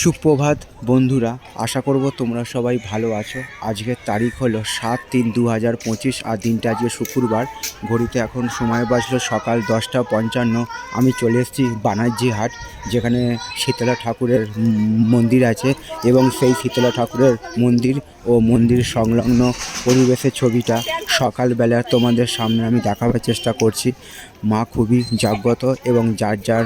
সুপ্রভাত বন্ধুরা, আশা করব তোমরা সবাই ভালো আছো। আজকের তারিখ হলো 7/3/2025 আর দিনটা আজকে শুক্রবার। ঘড়িতে এখন সময় বাজলো সকাল 10:55। আমি চলে এসেছি বানার্জি হাট, যেখানে শীতলা ঠাকুরের মন্দির আছে এবং সেই শীতলা ঠাকুরের মন্দির ও মন্দির সংলগ্ন পরিবেশের ছবিটা সকালবেলা তোমাদের সামনে আমি দেখাবার চেষ্টা করছি। মা খুবই জাগ্রত এবং যার যার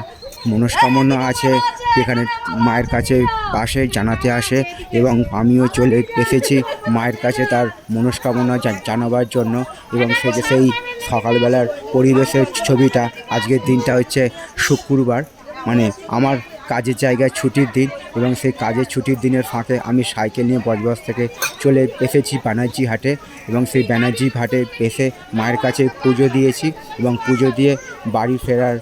মনস্কামনা আছে এখানে মায়ের কাছে পাশে জানাতে আসে এবং আমিও চলে এসেছি মায়ের কাছে তার মনস্কামনা জানাবার জন্য। এবং সেই সকালবেলার পরিবেশের ছবিটা, আজকের দিনটা হচ্ছে শুক্রবার, মানে আমার কাজের জায়গায় ছুটির দিন এবং সেই কাজের ছুটির দিনের ফাঁকে আমি সাইকেল নিয়ে বজবজ থেকে চলে এসেছি ব্যানার্জি হাটে এবং সেই ব্যানার্জি হাটে এসে মায়ের কাছে পুজো দিয়েছি এবং পুজো দিয়ে বাড়ি ফেরার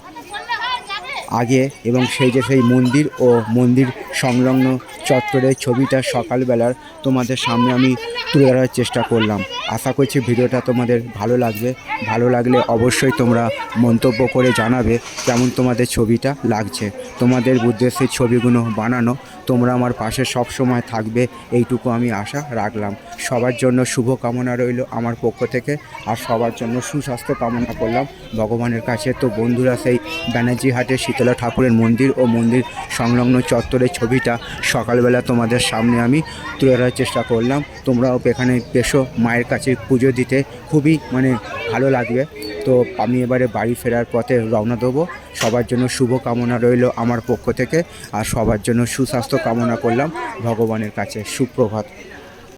আগে এবং সেই মন্দির ও মন্দির সংলগ্ন চত্বরের ছবিটা সকালবেলার তোমাদের সামনে আমি তুলে ধরার চেষ্টা করলাম। আশা করছি ভিডিওটা তোমাদের ভালো লাগবে। ভালো লাগলে অবশ্যই তোমরা মন্তব্য করে জানাবে কেমন তোমাদের ছবিটা লাগছে। তোমাদের উদ্দেশ্যে ছবিগুলো বানানো, তোমরা আমার পাশে সব সময় থাকবে এইটুকু আমি আশা রাখলাম। সবার জন্য শুভ কামনা রইল আমার পক্ষ থেকে, আর সবার জন্য সুস্বাস্থ্য কামনা করলাম ভগবানের কাছে। তো বন্ধুরা, সেই ব্যানার্জি হাটে শীতলা ঠাকুরের মন্দির ও মন্দির সংলগ্ন চত্বরের ছবিটা সকালবেলা তোমাদের সামনে আমি তুলে ধরার চেষ্টা করলাম। তোমরাও এখানে এসো মায়ের কাছে পুজো দিতে, খুবই ভালো লাগবে। তো আমি এবারে বাড়ি ফেরার পথে রওনা দেবো। সবার জন্য শুভ কামনা রইল আমার পক্ষ থেকে, আর সবার জন্য সুস্বাস্থ্য কামনা করলাম ভগবানের কাছে। সুপ্রভাত।